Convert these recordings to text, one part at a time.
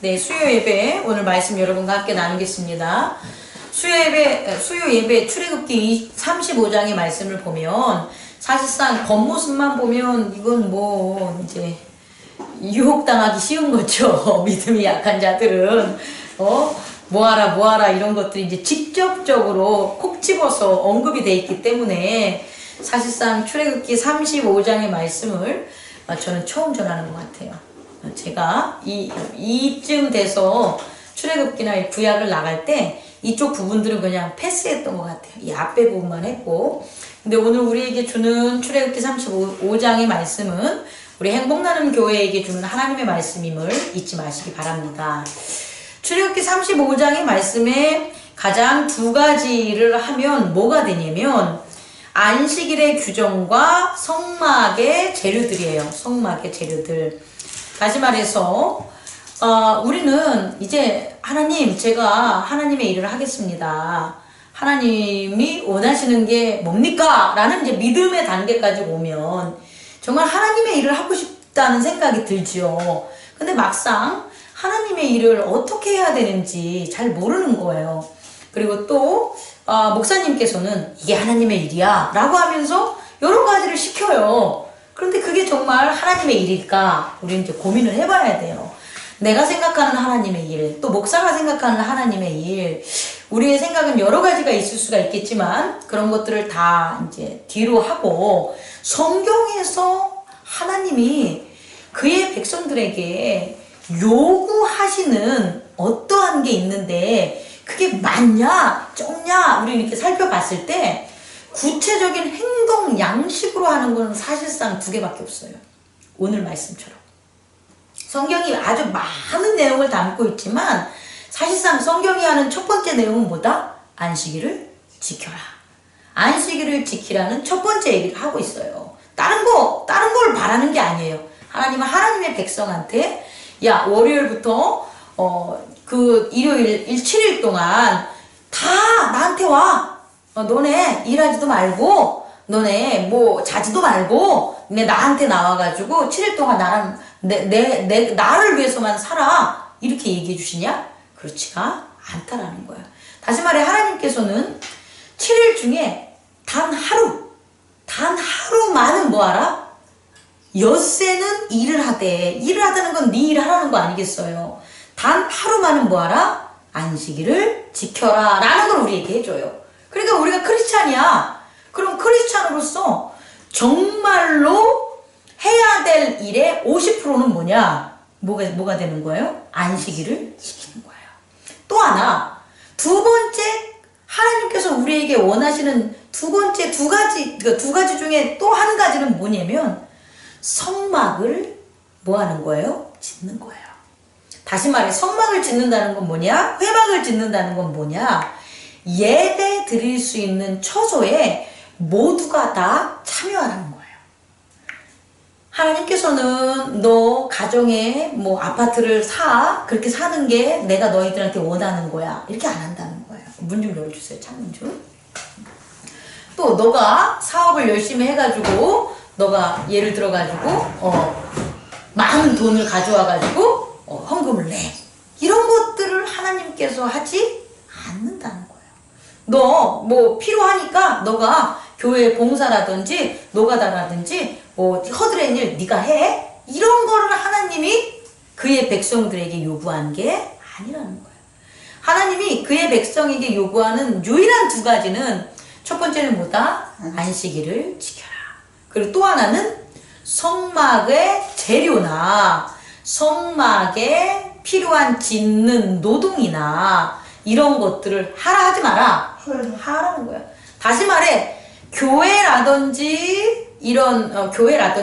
네, 수요 예배 오늘 말씀 여러분과 함께 나누겠습니다. 수요 예배 출애굽기 35장의 말씀을 보면 사실상 겉모습만 보면 이건 뭐 이제 유혹당하기 쉬운 거죠. 믿음이 약한 자들은 뭐하라 이런 것들이 이제 직접적으로 콕 집어서 언급이 돼 있기 때문에 사실상 출애굽기 35장의 말씀을 저는 처음 전하는 것 같아요. 제가 이쯤 돼서 출애굽기나 구약을 나갈 때 이쪽 부분들은 그냥 패스했던 것 같아요. 이 앞에 부분만 했고. 근데 오늘 우리에게 주는 출애굽기 35장의 말씀은 우리 행복나눔 교회에게 주는 하나님의 말씀임을 잊지 마시기 바랍니다. 출애굽기 35장의 말씀에 가장 두 가지를 하면 뭐가 되냐면 안식일의 규정과 성막의 재료들이에요. 성막의 재료들. 다시 말해서 우리는 이제 하나님, 제가 하나님의 일을 하겠습니다. 하나님이 원하시는 게 뭡니까? 라는 이제 믿음의 단계까지 오면 정말 하나님의 일을 하고 싶다는 생각이 들지요. 근데 막상 하나님의 일을 어떻게 해야 되는지 잘 모르는 거예요. 그리고 또 목사님께서는 이게 하나님의 일이야 라고 하면서 여러 가지를 시켜요. 그런데 그게 정말 하나님의 일일까? 우리는 이제 고민을 해봐야 돼요. 내가 생각하는 하나님의 일, 또 목사가 생각하는 하나님의 일, 우리의 생각은 여러 가지가 있을 수가 있겠지만 그런 것들을 다 이제 뒤로 하고 성경에서 하나님이 그의 백성들에게 요구하시는 어떠한 게 있는데 그게 맞냐, 적냐, 우리 이렇게 살펴봤을 때 구체적인 행동 양식으로 하는 건 사실상 두 개밖에 없어요. 오늘 말씀처럼. 성경이 아주 많은 내용을 담고 있지만 사실상 성경이 하는 첫 번째 내용은 뭐다? 안식일을 지켜라. 안식일을 지키라는 첫 번째 얘기를 하고 있어요. 다른 걸 바라는 게 아니에요. 하나님은 하나님의 백성한테 야, 월요일부터 그 일요일 7일 동안 다 나한테 와. 너네 일하지도 말고 너네 뭐 자지도 말고 나한테 나와가지고 7일 동안 나를 위해서만 살아. 이렇게 얘기해 주시냐? 그렇지가 않다라는 거야. 다시 말해 하나님께서는 7일 중에 단 하루만은 뭐하라? 엿새는 일을 하되, 일을 하다는 건 네 일을 하라는 거 아니겠어요? 단 하루만은 뭐하라? 안식일을 지켜라 라는 걸 우리에게 해줘요. 그러니까 우리가 크리스찬이야. 그럼 크리스찬으로서 정말로 해야 될 일의 50%는 뭐냐? 뭐가 되는 거예요? 안식일을 지키는 거예요. 또 하나, 두 번째, 하나님께서 우리에게 원하시는 두 가지 중에 또 한 가지는 뭐냐면 성막을 뭐 하는 거예요? 짓는 거예요. 다시 말해 성막을 짓는다는 건 뭐냐? 회막을 짓는다는 건 뭐냐? 예배 드릴 수 있는 처소에 모두가 다 참여하라는 거예요. 하나님께서는 너 가정에 뭐 아파트를 그렇게 사는 게 내가 너희들한테 원하는 거야. 이렇게 안 한다는 거예요. 문 좀 열어주세요. 창문 좀. 또 너가 사업을 열심히 해가지고 너가 예를 들어가지고 많은 돈을 가져와가지고 헌금을 내. 이런 것들을 하나님께서 하지 않는다는 거예요. 너 뭐 필요하니까 너가 교회 봉사라든지 노가다라든지 뭐 허드렛 일 네가 해. 이런 거를 하나님이 그의 백성들에게 요구한 게 아니라는 거예요. 하나님이 그의 백성에게 요구하는 유일한 두 가지는 첫 번째는 뭐다? 안식일을 지켜라. 그리고 또 하나는 성막의 재료나 성막에 필요한 짓는 노동이나 이런 것들을 하라 하지 마라. 하라는 거야. 다시 말해 교회라든지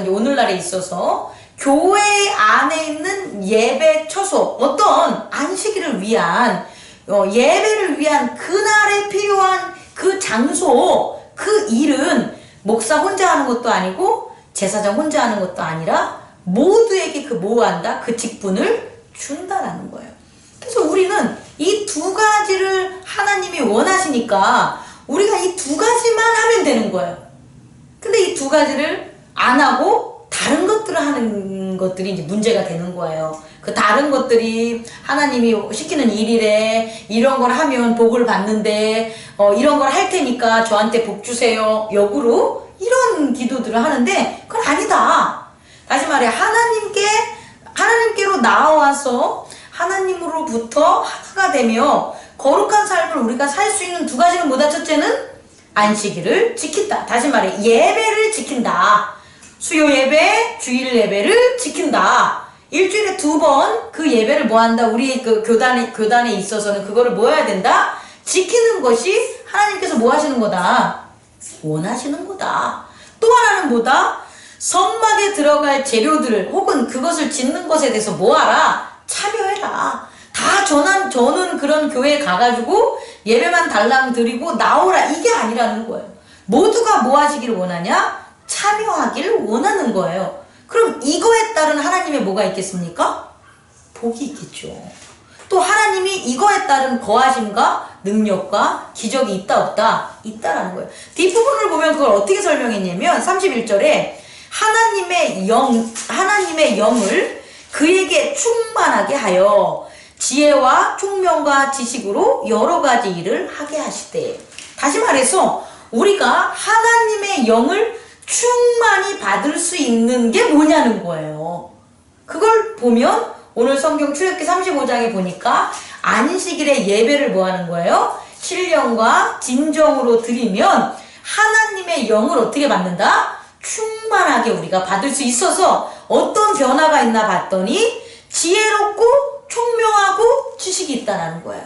오늘날에 있어서 교회 안에 있는 예배 처소, 어떤 안식일을 위한 예배를 위한 그날에 필요한 그 장소, 그 일은 목사 혼자 하는 것도 아니고 제사장 혼자 하는 것도 아니라 모두에게 뭐한다? 그 직분을 준다라는 거예요. 그래서 우리는 이 두 가지를 하나님이 원하시니까 우리가 이 두 가지만 하면 되는 거예요. 근데 이 두 가지를 안 하고 다른 것 것들을 하는 것들이 이제 문제가 되는 거예요. 그 다른 것들이 하나님이 시키는 일이래, 이런 걸 하면 복을 받는데 이런 걸 할 테니까 저한테 복 주세요, 역으로 이런 기도들을 하는데 그건 아니다. 다시 말해 하나님께로 나와서 하나님으로부터 하나가 되며 거룩한 삶을 우리가 살 수 있는 두 가지는 뭐다? 첫째는 안식일을 지킨다. 다시 말해 예배를 지킨다. 수요 예배, 주일 예배를 지킨다. 일주일에 2번 그 예배를 뭐 한다? 우리 그 교단에 있어서는 그거를 뭐 해야 된다? 지키는 것이 하나님께서 뭐 하시는 거다? 원하시는 거다. 또 하나는 뭐다? 성막에 들어갈 재료들을 혹은 그것을 짓는 것에 대해서 뭐 하라? 참여해라. 다 저는 그런 교회에 가가지고 예배만 달랑 드리고 나오라, 이게 아니라는 거예요. 모두가 뭐 하시기를 원하냐? 참여하기를 원하는 거예요. 그럼 이거에 따른 하나님의 뭐가 있겠습니까? 복이 있겠죠. 또 하나님이 이거에 따른 거하심과 능력과 기적이 있다 없다? 있다라는 거예요. 뒷부분을 보면 그걸 어떻게 설명했냐면 31절에 하나님의 영을 그에게 충만하게 하여 지혜와 총명과 지식으로 여러 가지 일을 하게 하시되. 다시 말해서 우리가 하나님의 영을 충만히 받을 수 있는 게 뭐냐는 거예요. 그걸 보면 오늘 성경 출애굽기 35장에 보니까 안식일에 예배를 뭐 하는 거예요? 신령과 진정으로 드리면 하나님의 영을 어떻게 받는다? 충만하게 우리가 받을 수 있어서 어떤 변화가 있나 봤더니 지혜롭고 총명하고 지식이 있다는 거예요.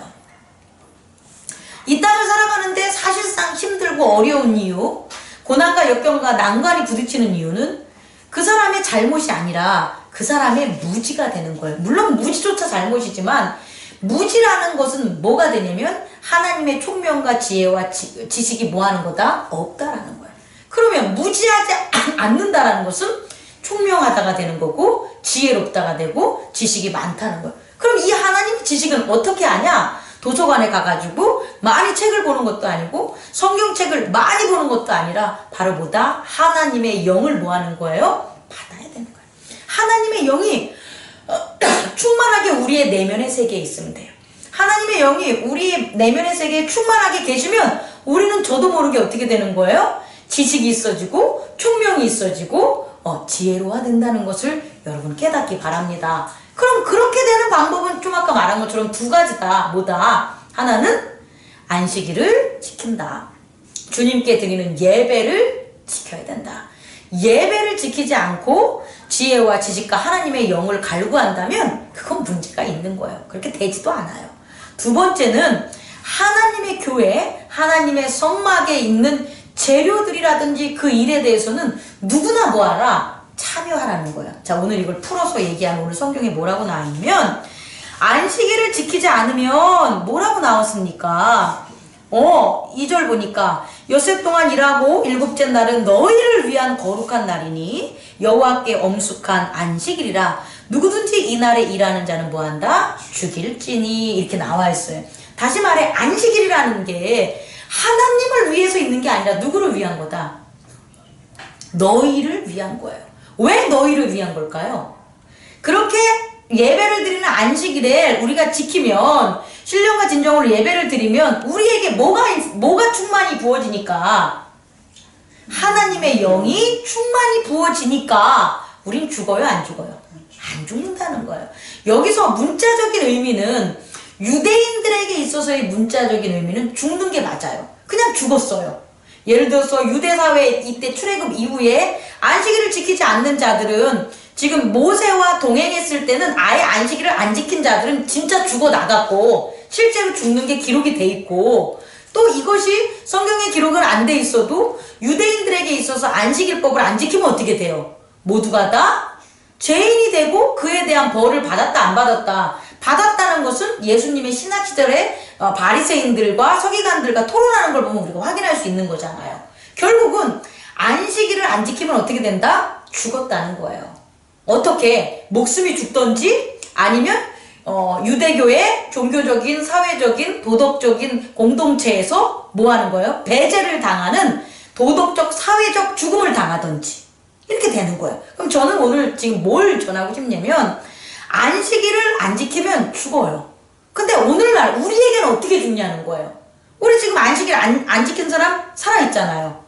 이 땅을 살아가는데 사실상 힘들고 어려운 이유, 고난과 역경과 난관이 부딪히는 이유는 그 사람의 잘못이 아니라 그 사람의 무지가 되는 거예요. 물론 무지조차 잘못이지만 무지라는 것은 뭐가 되냐면 하나님의 총명과 지혜와 지식이 뭐 하는 거다? 없다라는 거예요. 그러면 무지하지 않는다라는 것은 총명하다가 되는 거고 지혜롭다가 되고 지식이 많다는 거예요. 그럼 이 하나님의 지식은 어떻게 하냐? 도서관에 가가지고 많이 책을 보는 것도 아니고 성경책을 많이 보는 것도 아니라 바로 뭐다? 하나님의 영을 뭐 하는 거예요? 받아야 되는 거예요. 하나님의 영이 충만하게 우리의 내면의 세계에 있으면 돼요. 하나님의 영이 우리의 내면의 세계에 충만하게 계시면 우리는 저도 모르게 어떻게 되는 거예요? 지식이 있어지고 총명이 있어지고 지혜로워 된다는 것을 여러분 깨닫기 바랍니다. 그럼 그렇게 되는 방법은 좀 아까 말한 것처럼 두 가지다. 뭐다? 하나는 안식일을 지킨다. 주님께 드리는 예배를 지켜야 된다. 예배를 지키지 않고 지혜와 지식과 하나님의 영을 갈구한다면 그건 문제가 있는 거예요. 그렇게 되지도 않아요. 두 번째는 하나님의 교회, 하나님의 성막에 있는 재료들이라든지 그 일에 대해서는 누구나 뭐하라? 참여하라는 거예요. 자, 오늘 이걸 풀어서 얘기하면 오늘 성경에 뭐라고 나왔냐면 안식일을 지키지 않으면 뭐라고 나왔습니까? 2절 보니까 엿새 동안 일하고 일곱째 날은 너희를 위한 거룩한 날이니 여호와께 엄숙한 안식일이라. 누구든지 이 날에 일하는 자는 뭐한다? 죽일지니. 이렇게 나와 있어요. 다시 말해 안식일이라는 게 하나님을 위해서 있는 게 아니라 누구를 위한 거다? 너희를 위한 거예요. 왜 너희를 위한 걸까요? 그렇게 예배를 드리는 안식일에 우리가 지키면 신령과 진정으로 예배를 드리면 우리에게 뭐가 충만히 부어지니까? 하나님의 영이 충만히 부어지니까 우린 죽어요, 안 죽어요? 안 죽는다는 거예요. 여기서 문자적인 의미는 유대인들에게 있어서의 문자적인 의미는 죽는 게 맞아요. 그냥 죽었어요. 예를 들어서 유대사회 이때 출애굽 이후에 안식일을 지키지 않는 자들은 지금 모세와 동행했을 때는 아예 안식일을 안 지킨 자들은 진짜 죽어 나갔고 실제로 죽는 게 기록이 돼 있고, 또 이것이 성경에 기록은 안 돼 있어도 유대인들에게 있어서 안식일법을 안 지키면 어떻게 돼요? 모두가 다 죄인이 되고 그에 대한 벌을 받았다 안 받았다. 받았다는 것은 예수님의 신학시절에 바리새인들과 서기관들과 토론하는 걸 보면 우리가 확인할 수 있는 거잖아요. 결국은 안식일을 안 지키면 어떻게 된다? 죽었다는 거예요. 어떻게? 목숨이 죽던지 아니면 유대교의 종교적인, 사회적인, 도덕적인 공동체에서 뭐 하는 거예요? 배제를 당하는 도덕적, 사회적 죽음을 당하던지. 이렇게 되는 거예요. 그럼 저는 오늘 지금 뭘 전하고 싶냐면 안식일을 안 지키면 죽어요. 근데 오늘날 우리에게는 어떻게 죽냐는 거예요. 우리 지금 안식일 안 지킨 사람 살아있잖아요.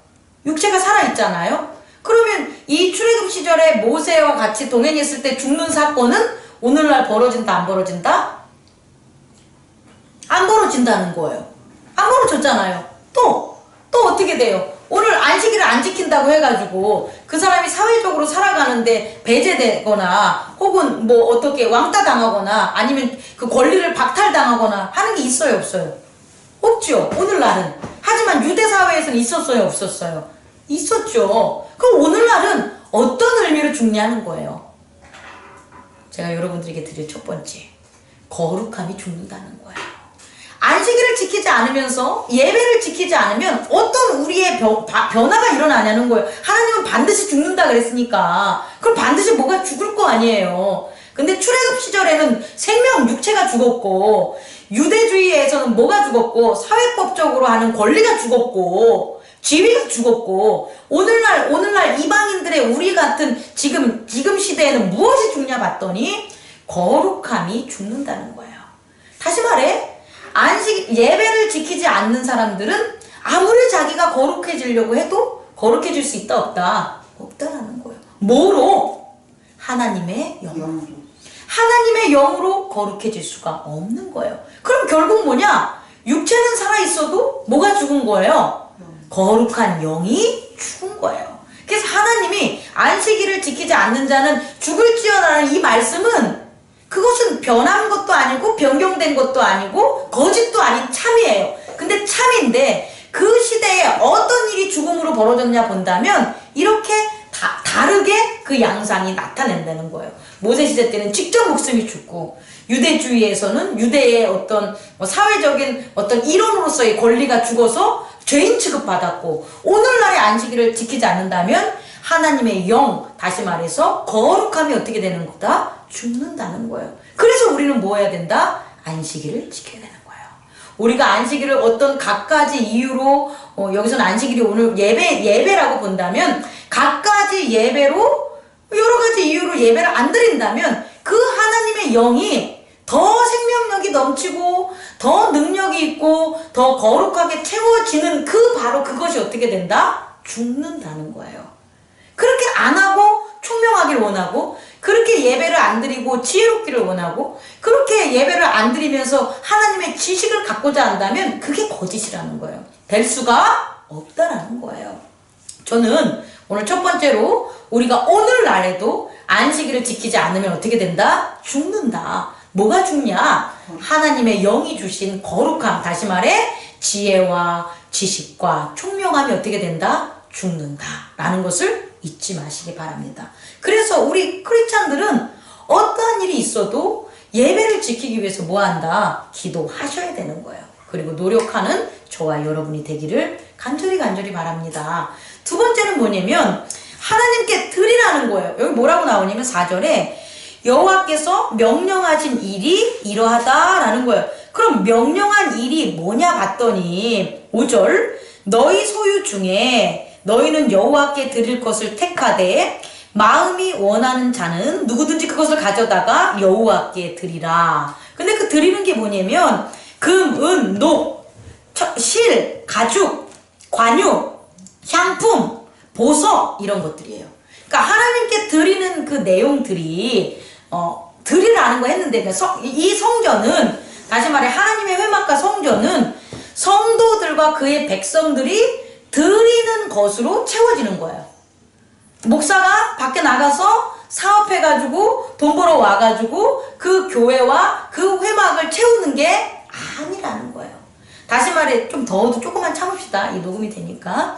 육체가 살아있잖아요. 그러면 이 출애굽 시절에 모세와 같이 동행했을 때 죽는 사건은 오늘날 벌어진다 안 벌어진다? 안 벌어진다는 거예요. 안 벌어졌잖아요. 또 어떻게 돼요? 오늘 안식일을 안 지킨다고 해가지고 그 사람이 사회적으로 살아가는데 배제되거나 혹은 뭐 어떻게 왕따 당하거나 아니면 그 권리를 박탈당하거나 하는 게 있어요 없어요? 없죠. 오늘날은. 하지만 유대 사회에서는 있었어요 없었어요? 있었죠. 그럼 오늘날은 어떤 의미로 죽냐는 거예요. 제가 여러분들에게 드릴 첫 번째, 거룩함이 죽는다는 거예요. 안식일을 지키지 않으면서 예배를 지키지 않으면 어떤 우리의 변화가 일어나냐는 거예요. 하나님은 반드시 죽는다 그랬으니까 그럼 반드시 뭐가 죽을 거 아니에요. 근데 출애굽 시절에는 생명 육체가 죽었고 유대주의에서는 뭐가 죽었고 사회법적으로 하는 권리가 죽었고 지위가 죽었고 오늘날 이방인들의 우리 같은 지금 시대에는 무엇이 죽냐 봤더니 거룩함이 죽는다는 거예요. 다시 말해 예배를 지키지 않는 사람들은 아무리 자기가 거룩해지려고 해도 거룩해질 수 있다 없다? 없다라는 거예요. 뭐로? 하나님의 영으로. 하나님의 영으로 거룩해질 수가 없는 거예요. 그럼 결국 뭐냐? 육체는 살아있어도 뭐가 죽은 거예요? 거룩한 영이 죽은 거예요. 그래서 하나님이 안식일을 지키지 않는 자는 죽을지어라는 이 말씀은 그것은 변한 것도 아니고 변경된 것도 아니고 거짓도 아닌 참이에요. 근데 참인데 그 시대에 어떤 일이 죽음으로 벌어졌냐 본다면 이렇게 다르게 그 양상이 나타낸다는 거예요. 모세 시대 때는 직접 목숨이 죽고 유대주의에서는 유대의 어떤 사회적인 어떤 일원으로서의 권리가 죽어서 죄인 취급받았고 오늘날의 안식일을 지키지 않는다면 하나님의 영, 다시 말해서 거룩함이 어떻게 되는 거다? 죽는다는 거예요. 그래서 우리는 뭐 해야 된다? 안식일을 지켜야 되는 거예요. 우리가 안식일을 어떤 갖가지 이유로 여기서는 안식일이 오늘 예배라고 본다면 갖가지 예배로 여러 가지 이유로 예배를 안 드린다면 그 하나님의 영이 더 생명력이 넘치고 더 능력이 있고 더 거룩하게 채워지는 바로 그것이 어떻게 된다? 죽는다는 거예요. 그렇게 안 하고 총명하길 원하고 그렇게 예배를 안 드리고 지혜롭기를 원하고 그렇게 예배를 안 드리면서 하나님의 지식을 갖고자 한다면 그게 거짓이라는 거예요. 될 수가 없다라는 거예요. 저는 오늘 첫 번째로 우리가 오늘날에도 안식일을 지키지 않으면 어떻게 된다? 죽는다. 뭐가 죽냐? 하나님의 영이 주신 거룩함, 다시 말해 지혜와 지식과 총명함이 어떻게 된다? 죽는다 라는 것을 잊지 마시기 바랍니다. 그래서 우리 크리스찬들은 어떠한 일이 있어도 예배를 지키기 위해서 뭐 한다? 기도하셔야 되는 거예요. 그리고 노력하는 저와 여러분이 되기를 간절히 바랍니다. 두 번째는 뭐냐면 하나님께 드리라는 거예요. 여기 뭐라고 나오냐면 4절에 여호와께서 명령하신 일이 이러하다라는 거예요. 그럼 명령한 일이 뭐냐 봤더니 5절 너희 소유 중에 너희는 여호와께 드릴 것을 택하되 마음이 원하는 자는 누구든지 그것을 가져다가 여호와께 드리라. 근데 그 드리는 게 뭐냐면 금, 은, 녹, 실, 가죽, 관유, 향품, 보석 이런 것들이에요. 그러니까 하나님께 드리는 그 내용들이 드리라는 거 했는데 이 성전은 다시 말해 하나님의 회막과 성전은 성도들과 그의 백성들이 드리는 것으로 채워지는 거예요. 목사가 밖에 나가서 사업해가지고 돈 벌어 와가지고 그 교회와 그 회막을 채우는 게 아니라는 거예요. 다시 말해 좀 더워도 조금만 참읍시다. 이 녹음이 되니까.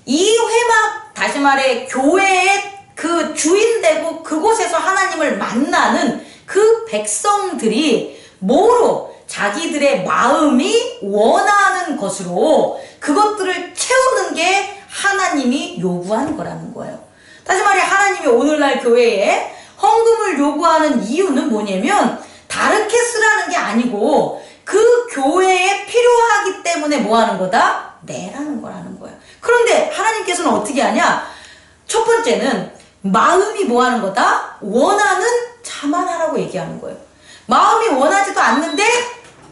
이 회막 다시 말해 교회의 그 주인되고 그곳에서 하나님을 만나는 그 백성들이 뭐로 자기들의 마음이 원하는 것으로 그것들을 채우는 게 하나님이 요구하는 거라는 거예요. 다시 말해 하나님이 오늘날 교회에 헌금을 요구하는 이유는 뭐냐면 다르게 쓰라는 게 아니고 그 교회에 필요하기 때문에 뭐 하는 거다? 내라는 거라는 거예요. 그런데 하나님께서는 어떻게 하냐? 첫 번째는 마음이 뭐 하는 거다? 원하는 자만하라고 얘기하는 거예요. 마음이 원하지도 않는데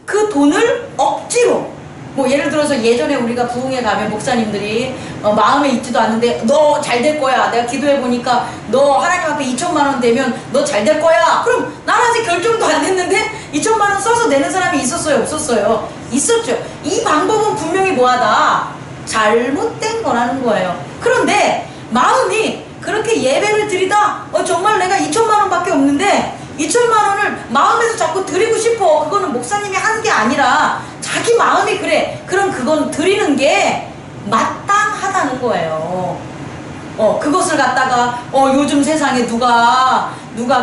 그 돈을 억지로, 뭐 예를 들어서 예전에 우리가 부흥회 가면 목사님들이 마음에 있지도 않는데 너 잘 될 거야. 내가 기도해 보니까 너 하나님 앞에 2천만 원 되면 너 잘 될 거야. 그럼 난 아직 결정도 안 됐는데 2천만 원 써서 내는 사람이 있었어요? 없었어요? 있었죠. 이 방법은 분명히 뭐하다? 잘못된 거라는 거예요. 그런데 마음이 그렇게 예배를 드리다 정말 내가 2천만 원밖에 없는데 2천만 원을 마음에서 자꾸 드리고 싶어. 그거는 목사님이 하는 게 아니라 자기 마음이 그래. 그럼 그건 드리는 게 마땅하다는 거예요. 그것을 갖다가 요즘 세상에 누가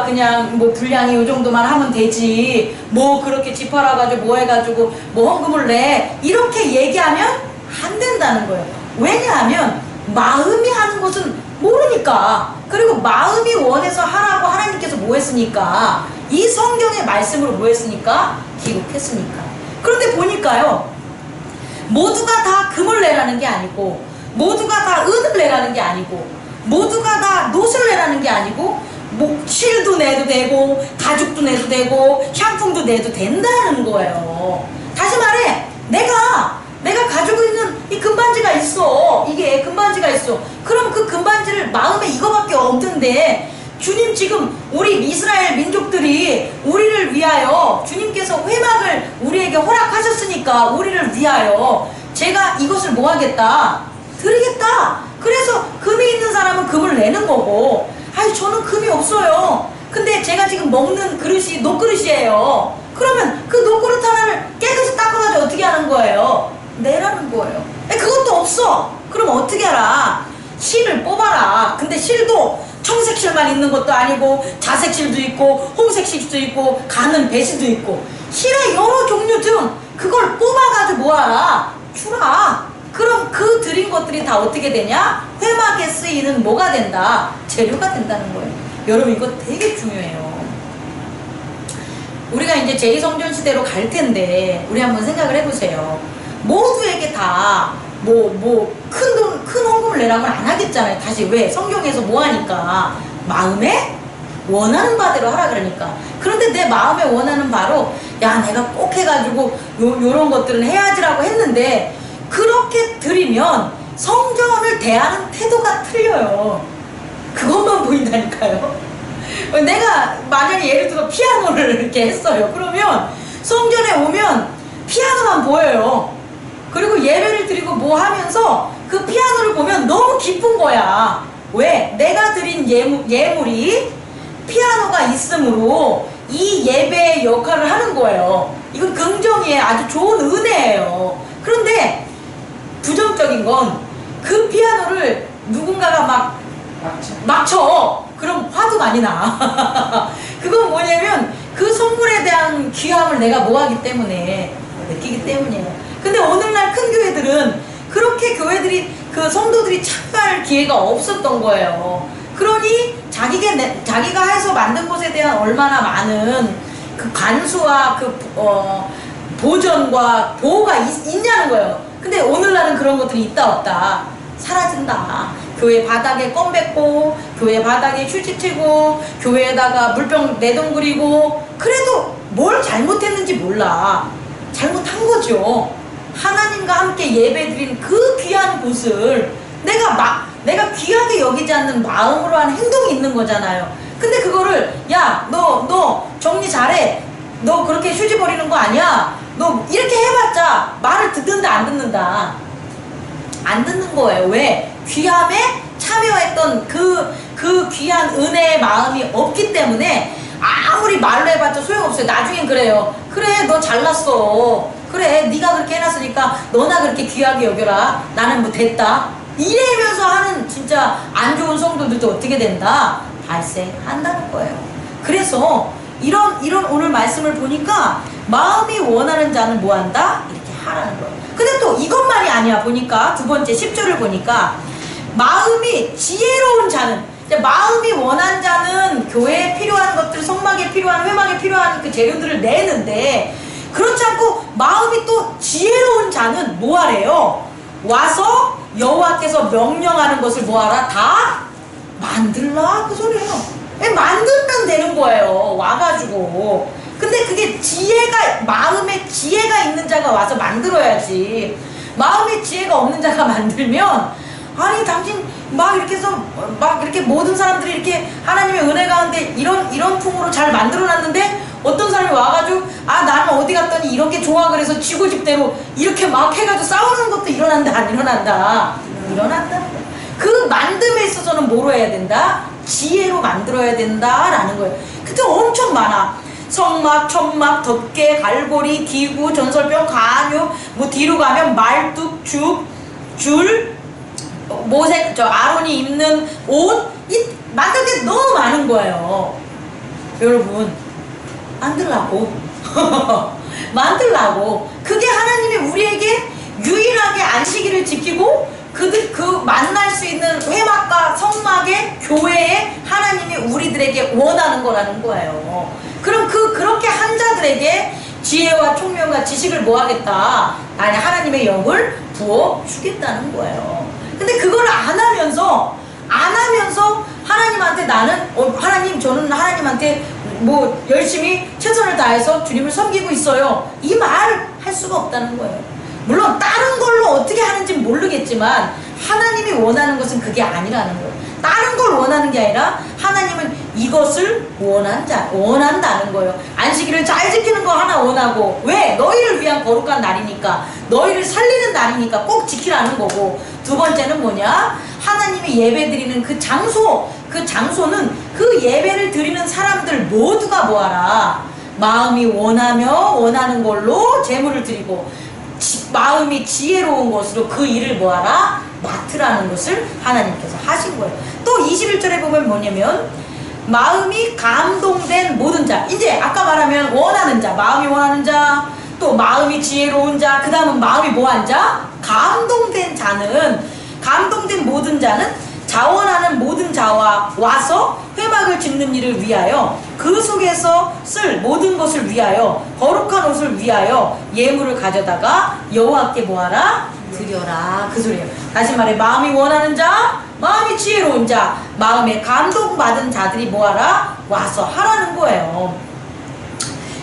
그냥 뭐 분량이 요 정도만 하면 되지, 뭐 그렇게 집 팔아가지고 뭐 해가지고 뭐 헌금을 내, 이렇게 얘기하면 안 된다는 거예요. 왜냐하면 마음이 하는 것은 모르니까. 그리고 마음이 원해서 하라고 하나님께서 뭐 했으니까? 이 성경의 말씀으로 뭐 했으니까? 기록했으니까. 그런데 보니까요, 모두가 다 금을 내라는 게 아니고, 모두가 다 은을 내라는 게 아니고, 모두가 다 놋을 내라는 게 아니고, 뭐 실도 내도 되고 가죽도 내도 되고 향품도 내도 된다는 거예요. 다시 말해, 내가 가지고 있는 이 금반지가 있어. 이게 금반지가 있어. 그럼 그 금반지를 마음에 이거밖에 없는데, 주님 지금 우리 이스라엘 민족들이 우리를 위하여 주님께서 회막을 우리에게 허락하셨으니까 우리를 위하여 제가 이것을 뭐 하겠다? 드리겠다. 그래서 금이 있는 사람은 금을 내는 거고, 아니 저는 금이 없어요. 근데 제가 지금 먹는 그릇이 녹그릇이에요. 그러면 그 녹그릇 하나를 깨끗이 닦아가지고 어떻게 하는 거예요? 내라는 거예요. 그것도 없어. 그럼 어떻게 하라? 실을 뽑아라. 근데 실도 청색실만 있는 것도 아니고 자색실도 있고 홍색실도 있고 가는 배실도 있고 실의 여러 종류 등 그걸 뽑아가지고 뭐하라? 주라. 그럼 그 드린 것들이 다 어떻게 되냐? 회막에 쓰이는 뭐가 된다? 재료가 된다는 거예요. 여러분 이거 되게 중요해요. 우리가 이제 제2성전 시대로 갈 텐데 우리 한번 생각을 해보세요. 모두에게 다 큰 헌금을 내라고는 안 하겠잖아요. 다시 왜? 성경에서 뭐 하니까? 마음에 원하는 바대로 하라 그러니까. 그런데 내 마음에 원하는 바로 야 내가 꼭 해가지고 요런 것들은 해야지라고 했는데, 그렇게 드리면 성전을 대하는 태도가 틀려요. 그것만 보인다니까요. 내가 만약에 예를 들어 피아노를 이렇게 했어요. 그러면 성전에 오면 피아노만 보여요. 그리고 예배를 드리고 뭐 하면서 그 피아노를 보면 너무 기쁜 거야. 왜? 내가 드린 예물이 피아노가 있으므로 이 예배의 역할을 하는 거예요. 이건 긍정의 아주 좋은 은혜예요. 그런데 부정적인 건 그 피아노를 누군가가 막 쳐. 그럼 화도 많이 나. 그건 뭐냐면 그 선물에 대한 귀함을 내가 뭐 하기 때문에, 느끼기 때문이에요. 근데 오늘날 큰 교회들은 그렇게 교회들이 그 성도들이 참여할 기회가 없었던 거예요. 그러니 자기가 해서 만든 것에 대한 얼마나 많은 그 관수와 그 보전과 보호가 있냐는 거예요. 근데 오늘날은 그런 것들이 있다 없다? 사라진다. 교회 바닥에 껌 뱉고 교회 바닥에 휴지 튀고 교회에다가 물병 내동그리고, 그래도 뭘 잘못했는지 몰라. 잘못한 거죠. 하나님과 함께 예배드린 그 귀한 곳을 내가 귀하게 여기지 않는 마음으로 하는 행동이 있는 거잖아요. 근데 그거를 야 너 정리 잘해, 너 그렇게 휴지 버리는 거 아니야, 너 이렇게 해봤자 말을 듣는다 안 듣는다? 안 듣는 거예요. 왜? 귀함에 참여했던 그 귀한 은혜의 마음이 없기 때문에 아무리 말로 해봤자 소용없어요. 나중엔 그래요. 그래 너 잘났어. 그래 네가 그렇게 해놨으니까 너나 그렇게 귀하게 여겨라. 나는 뭐 됐다. 이래면서 하는 진짜 안 좋은 성도들도 어떻게 된다? 발생한다는 거예요. 그래서 이런 오늘 말씀을 보니까 마음이 원하는 자는 뭐 한다? 이렇게 하라는 거예요. 근데 또 이것만이 아니야. 보니까 두 번째 10절을 보니까 마음이 지혜로운 자는, 마음이 원한 자는 교회에 필요한 것들, 성막에 필요한, 회막에 필요한 그 재료들을 내는데, 그렇지 않고 마음이 또 지혜로운 자는 뭐하래요? 와서 여호와께서 명령하는 것을 뭐하라? 다 만들라 그 소리예요. 만들면 되는 거예요. 와가지고. 근데 그게 지혜가, 마음에 지혜가 있는 자가 와서 만들어야지. 마음에 지혜가 없는 자가 만들면, 아니 당신 막 이렇게 해서 막 이렇게 모든 사람들이 이렇게 하나님의 은혜 가운데 이런 풍으로 잘 만들어놨는데, 어떤 사람이 와가지고 나는 어디 갔더니 이렇게 좋아 그래서 쥐고집대로 이렇게 막 해가지고 싸우는 것도 일어난다 안 일어난다? 일어난다는 거야. 그 만듦에 있어서는 뭐로 해야 된다? 지혜로 만들어야 된다라는 거예요. 그때 엄청 많아. 성막, 천막, 덮개, 갈고리, 기구, 전설병, 간유, 뭐 뒤로 가면 말뚝, 줄, 모세, 아론이 입는 옷, 만들 게 너무 많은 거예요. 여러분, 만들라고. 만들라고. 그게 하나님이 우리에게 유일하게 안식일을 지키고 그 만날 수 있는 회막과 성막의 교회에 하나님이 우리들에게 원하는 거라는 거예요. 그럼 그렇게 한 자들에게 지혜와 총명과 지식을 뭐 하겠다? 아니, 하나님의 영을 부어 주겠다는 거예요. 근데 그걸 안 하면서 하나님한테 나는 하나님, 저는 하나님한테 뭐 열심히 최선을 다해서 주님을 섬기고 있어요, 이 말 할 수가 없다는 거예요. 물론 다른 걸로 어떻게 하는지 모르겠지만 하나님이 원하는 것은 그게 아니라는 거예요. 다른 걸 원하는 게 아니라 하나님은 이것을 원한다는 거예요. 안식일을 잘 지키는 거 하나 원하고, 왜? 너희를 위한 거룩한 날이니까, 너희를 살리는 날이니까 꼭 지키라는 거고, 두 번째는 뭐냐? 하나님이 예배 드리는 그 장소는 그 예배를 드리는 사람들 모두가 뭐하라? 마음이 원하는 걸로 제물을 드리고, 마음이 지혜로운 것으로 그 일을 뭐하라? 맡으라는 것을 하나님께서 하신 거예요. 또 21절에 보면 뭐냐면, 마음이 감동된 모든 자, 이제 아까 말하면 원하는 자, 마음이 원하는 자, 또 마음이 지혜로운 자, 그 다음은 마음이 뭐한 자? 감동된 모든 자는 자원하는 모든 자와 와서 회막을 짓는 일을 위하여, 그 속에서 쓸 모든 것을 위하여, 거룩한 옷을 위하여 예물을 가져다가 여호와께 뭐하라? 드려라, 그 소리예요. 다시 말해, 마음이 원하는 자, 마음이 지혜로운 자, 마음에 감동받은 자들이 뭐하라? 와서 하라는 거예요.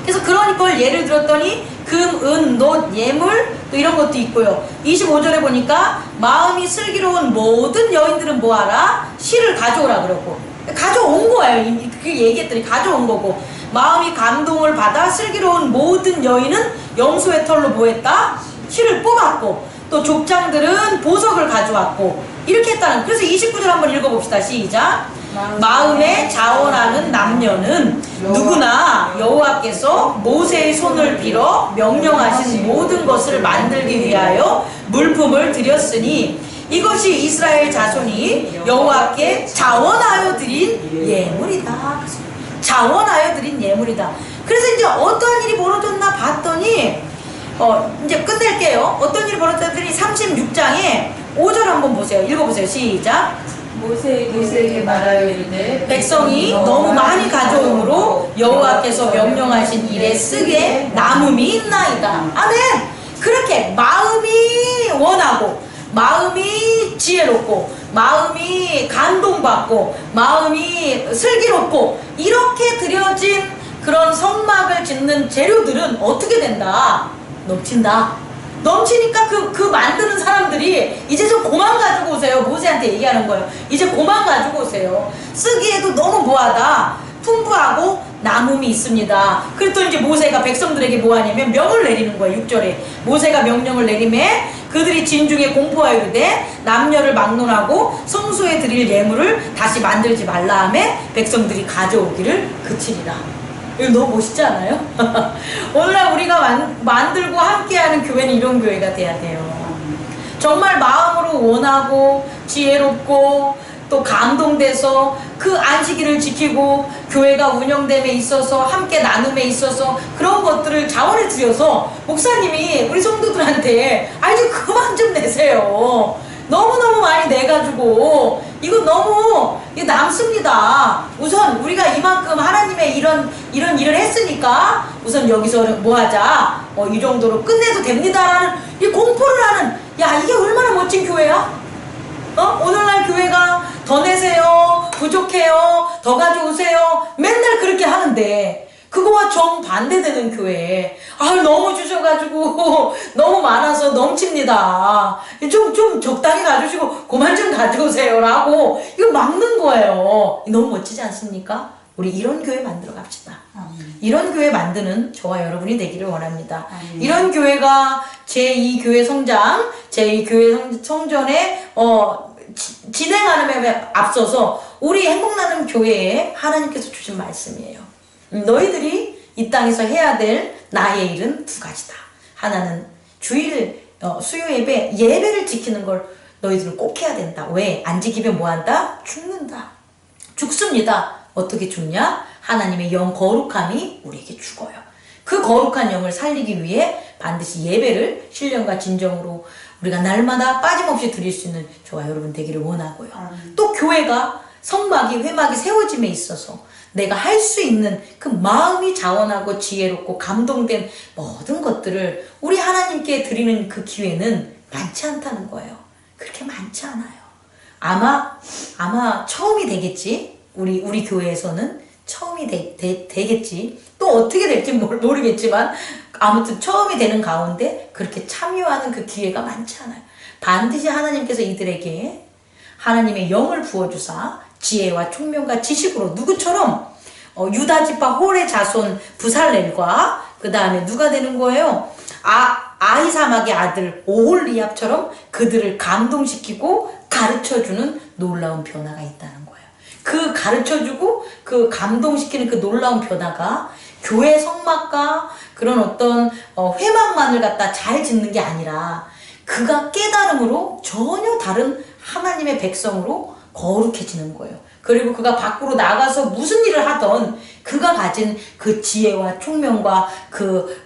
그래서 그런 걸 예를 들었더니 금, 은, 놋, 예물, 또 이런 것도 있고요. 25절에 보니까 마음이 슬기로운 모든 여인들은 뭐하라? 실을 가져오라 그러고, 가져온 거예요. 그 얘기했더니 가져온 거고, 마음이 감동을 받아 슬기로운 모든 여인은 염소의 털로 뭐했다? 실을 뽑았고, 또 족장들은 보석을 가져왔고, 이렇게 했다는. 그래서 29절 한번 읽어봅시다. 시작. 마음에 자원하는 남녀는 누구나 여호와께서 모세의 손을 빌어 명령하신 모든 것을 만들기 위하여 물품을 드렸으니 이것이 이스라엘 자손이 여호와께 자원하여 드린 예물이다. 자원하여 드린 예물이다. 그래서 이제 어떤 일이 벌어졌나 봤더니 이제 끝낼게요. 어떤 일이 벌어졌더니 36장에 5절 한번 보세요. 읽어보세요. 시작. 모세에게 말하여 이르되 백성이 너무 많이 가져오므로 여호와께서 명령하신 일에 쓰게 남음이 있나이다. 아멘. 그렇게 마음이 원하고, 마음이 지혜롭고, 마음이 감동받고, 마음이 슬기롭고, 이렇게 드려진 그런 성막을 짓는 재료들은 어떻게 된다? 넘친다. 넘치니까 그 만드는 사람들이 이제 좀 고만 가지고 오세요. 모세한테 얘기하는 거예요. 이제 고만 가지고 오세요. 쓰기에도 너무 뭐하다, 풍부하고 남음이 있습니다. 그랬더니 이제 모세가 백성들에게 뭐 하냐면 명을 내리는 거예요. 6절에 모세가 명령을 내리매 그들이 진중에 공포하여 이르되 남녀를 막론하고 성소에 드릴 예물을 다시 만들지 말라 하매 백성들이 가져오기를 그치리라. 이거 너무 멋있지 않아요? 오늘날 우리가 만들고 함께하는 교회는 이런 교회가 돼야 돼요. 정말 마음으로 원하고 지혜롭고 또 감동돼서 그 안식일을 지키고 교회가 운영됨에 있어서 함께 나눔에 있어서 그런 것들을 자원해 주셔서 목사님이 우리 성도들한테 좀 그만 좀 내세요. 너무너무 많이 내가지고 이거 너무 남습니다. 우선 우리가 이만큼 하나님의 이런 일을 했으니까 우선 여기서 뭐 하자, 이 정도로 끝내도 됩니다라는 이 공포를 하는, 야, 이게 얼마나 멋진 교회야? 오늘날 교회가 더 내세요, 부족해요, 더 가져오세요. 맨날 그렇게 하는데 그거와 정반대되는 교회. 너무 주셔가지고 너무 많아서 넘칩니다. 좀 적당히 가주시고 그만 좀 가져오세요라고 이거 막는 거예요. 너무 멋지지 않습니까? 우리 이런 교회 만들어 갑시다. 이런 교회 만드는 저와 여러분이 되기를 원합니다. 이런 교회가 제2교회 성장, 제2교회 성전에 진행하는 데 앞서서 우리 행복나눔 교회에 하나님께서 주신 말씀이에요. 너희들이 이 땅에서 해야 될 나의 일은 두 가지다. 하나는 주일 수요 예배를 지키는 걸 너희들은 꼭 해야 된다. 왜? 안 지키면 뭐한다? 죽는다. 죽습니다. 어떻게 죽냐? 하나님의 영 거룩함이 우리에게 죽어요. 그 거룩한 영을 살리기 위해 반드시 예배를 신령과 진정으로 우리가 날마다 빠짐없이 드릴 수 있는 저와 여러분 되기를 원하고요. 또 교회가 성막이 회막이 세워짐에 있어서 내가 할 수 있는 그 마음이 자원하고 지혜롭고 감동된 모든 것들을 우리 하나님께 드리는 그 기회는 많지 않다는 거예요. 그렇게 많지 않아요. 아마 처음이 되겠지. 우리 교회에서는 처음이 되겠지. 또 어떻게 될지 모르겠지만 아무튼 처음이 되는 가운데 그렇게 참여하는 그 기회가 많지 않아요. 반드시 하나님께서 이들에게 하나님의 영을 부어주사 지혜와 총명과 지식으로 누구처럼 유다지파 홀의 자손 부살렐과 그 다음에 누가 되는 거예요? 아히사막의 아들 오홀리압처럼 그들을 감동시키고 가르쳐주는 놀라운 변화가 있다는 거예요. 그 가르쳐주고 그 감동시키는 그 놀라운 변화가 교회 성막과 그런 어떤 회막만을 갖다 잘 짓는 게 아니라 그가 깨달음으로 전혀 다른 하나님의 백성으로 거룩해지는 거예요. 그리고 그가 밖으로 나가서 무슨 일을 하던 그가 가진 그 지혜와 총명과 그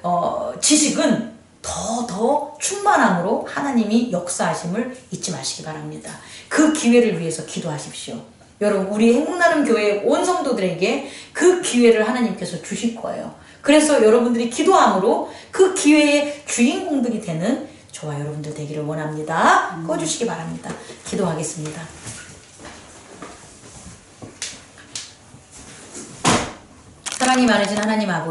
지식은 더 충만함으로 하나님이 역사하심을 잊지 마시기 바랍니다. 그 기회를 위해서 기도하십시오. 여러분, 우리 행복나눔 교회 온 성도들에게 그 기회를 하나님께서 주실 거예요. 그래서 여러분들이 기도함으로 그 기회의 주인공들이 되는 저와 여러분들 되기를 원합니다. 꺼주시기 바랍니다. 기도하겠습니다. 사랑이 많으신 하나님 아버지,